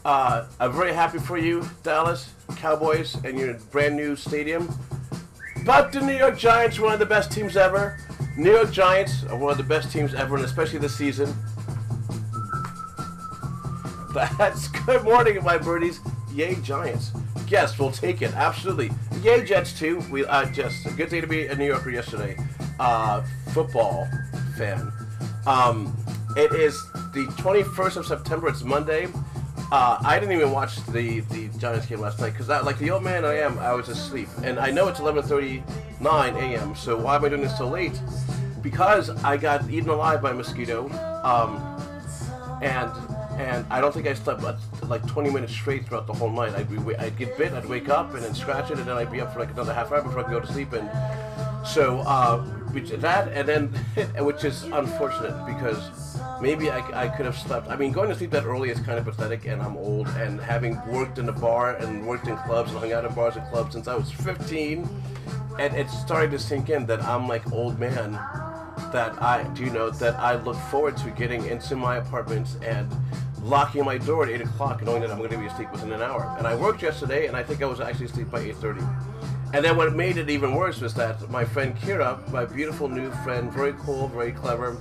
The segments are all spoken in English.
I'm very happy for you, Dallas Cowboys, and your brand new stadium. But the New York Giants are one of the best teams ever. New York Giants are one of the best teams ever, and especially this season. That's good morning, my birdies. Yay, Giants. Yes, we'll take it. Absolutely. Yay, Jets, too. We just a good day to be a New Yorker yesterday. Football fan. It is the 21st of September. It's Monday. I didn't even watch the Giants game last night because, like the old man I am, I was asleep. And I know it's 11:39 a.m., so why am I doing this so late? Because I got eaten alive by a mosquito, and I don't think I slept like 20 minutes straight throughout the whole night. I'd get bit, I'd wake up and then scratch it, and then I'd be up for like another half hour before I could go to sleep. And so that, and then which is unfortunate because maybe I could have slept. I mean, going to sleep that early is kind of pathetic, and I'm old. And having worked in the bar and worked in clubs and hung out in bars and clubs since I was 15, and it's starting to sink in that I'm like old man. That I look forward to getting into my apartment and locking my door at 8 o'clock, knowing that I'm going to be asleep within an hour. And I worked yesterday, and I think I was actually asleep by 8:30. And then what made it even worse was that my friend Kira, my beautiful new friend, very cool, very clever,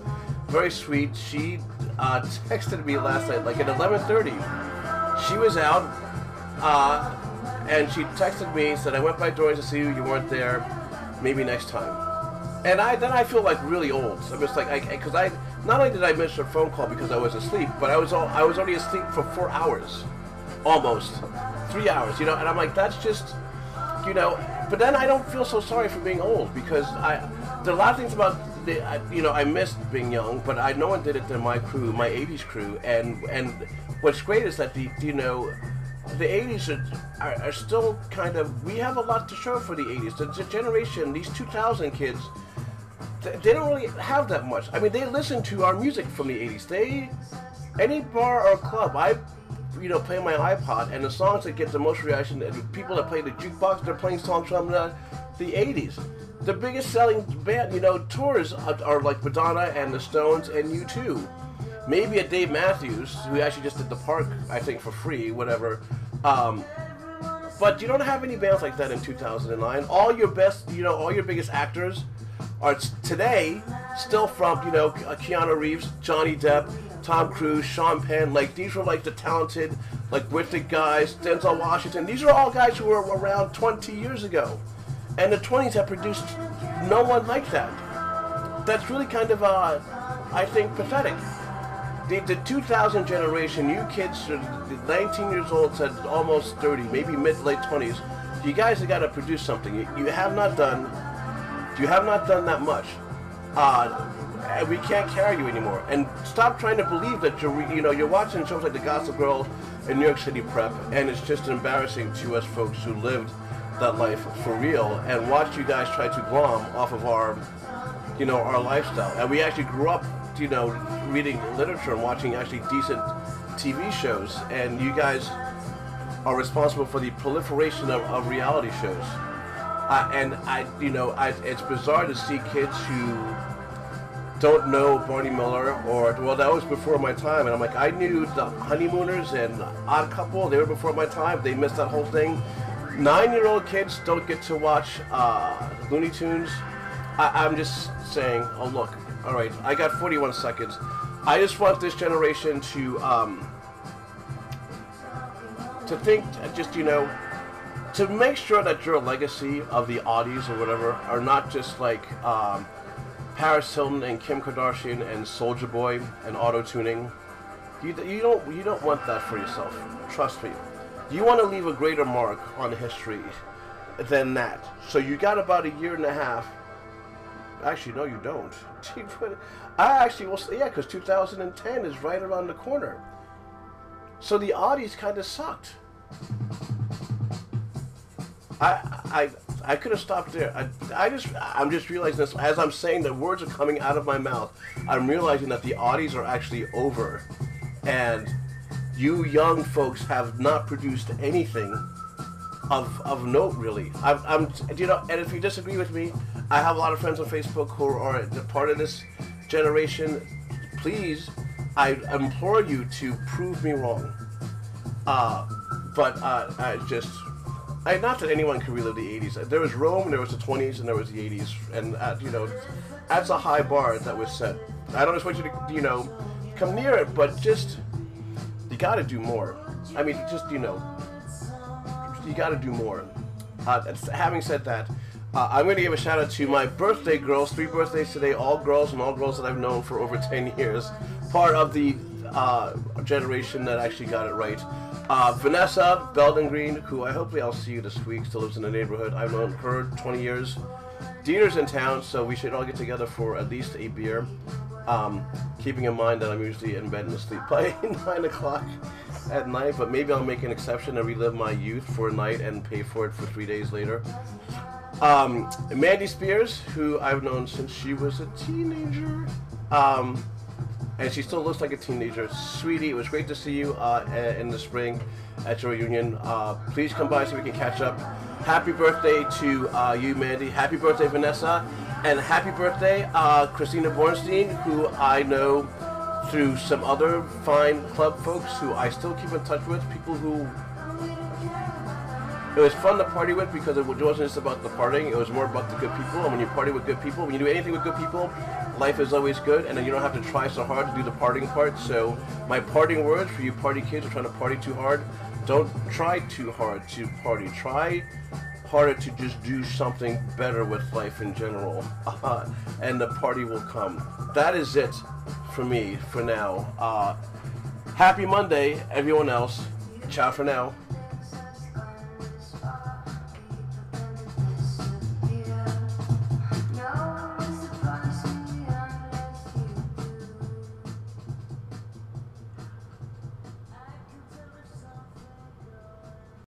very sweet, she texted me last night, like at 11:30. She was out, and she texted me, said, I went by doors to see you, you weren't there, maybe next time. And then I feel like really old. I'm just like, because not only did I miss her phone call because I was asleep, but I was already asleep for 4 hours, almost 3 hours, And I'm like, that's just, But then I don't feel so sorry for being old because there are a lot of things about I missed being young, but no one did it than my crew, my '80s crew, and what's great is that the '80s are still kind of, we have a lot to show for the '80s. The generation, these 2000 kids. They don't really have that much. I mean, they listen to our music from the '80s. Any bar or club, I play my iPod, and the songs that get the most reaction, the people that play the jukebox, they're playing songs from the '80s. The biggest selling band, tours are like Madonna and the Stones and U2. Maybe a Dave Matthews, who actually just did the park, I think, for free, whatever. But you don't have any bands like that in 2009. All your best, all your biggest actors are today still from, Keanu Reeves, Johnny Depp, Tom Cruise, Sean Penn. Like, these were like the talented, like wicked guys, Denzel Washington. These are all guys who were around 20 years ago. And the 20s have produced no one like that. That's really kind of, I think, pathetic. The 2000 generation, you kids, 19 years old to almost 30, maybe mid-late 20s, you guys have got to produce something. You have not done that much. And we can't carry you anymore. And stop trying to believe that you're watching shows like The Gossip Girl and New York City Prep, and it's just embarrassing to us folks who lived that life for real and watch you guys try to glom off of our lifestyle. And we actually grew up, reading literature and watching actually decent TV shows, and you guys are responsible for the proliferation of reality shows. It's bizarre to see kids who don't know Barney Miller well, that was before my time, and I'm like, I knew the Honeymooners and Odd Couple, they were before my time, they missed that whole thing. 9-year-old kids don't get to watch Looney Tunes. I'm just saying, oh look, all right, I got 41 seconds. I just want this generation to think, to make sure that your legacy of the Audis or whatever are not just like Paris Hilton and Kim Kardashian and Soulja Boy and auto-tuning. You don't want that for yourself. Trust me. You want to leave a greater mark on history than that. So you got about a year and a half. Actually, no, you don't. I actually will say, yeah, because 2010 is right around the corner. So the Audis kind of sucked. I could have stopped there. I'm just realizing this as I'm saying that words are coming out of my mouth. I'm realizing that the Audis are actually over, and you young folks have not produced anything of note, really. And if you disagree with me, I have a lot of friends on Facebook who are part of this generation. Please, I implore you to prove me wrong. Not that anyone can relive the 80s. There was Rome, there was the 20s, and there was the 80s. And, that's a high bar that was set. I don't just want you to, come near it, but just, you got to do more. I mean, just, you got to do more. Having said that, I'm going to give a shout out to my birthday girls. 3 birthdays today, all girls, and all girls that I've known for over 10 years. Part of the generation that actually got it right. Vanessa Belden Green, who hopefully I'll see you this week, still lives in the neighborhood. I've known her 20 years. Dieter's in town, so we should all get together for at least a beer. Keeping in mind that I'm usually in bed and asleep by 9 o'clock at night, but maybe I'll make an exception and relive my youth for a night and pay for it for 3 days later. Mandy Spears, who I've known since she was a teenager. And she still looks like a teenager. Sweetie, it was great to see you in the spring at your reunion. Please come by so we can catch up. Happy birthday to you, Mandy. Happy birthday, Vanessa. And happy birthday, Christina Bornstein, who I know through some other fine club folks who I still keep in touch with. People who it was fun to party with because it wasn't just about the partying, it was more about the good people. And when you party with good people, when you do anything with good people, life is always good, and then you don't have to try so hard to do the partying part. So my parting words for you party kids who are trying to party too hard: don't try too hard to party. Try harder to just do something better with life in general, and the party will come. That is it for me for now. Happy Monday, everyone else. Ciao for now.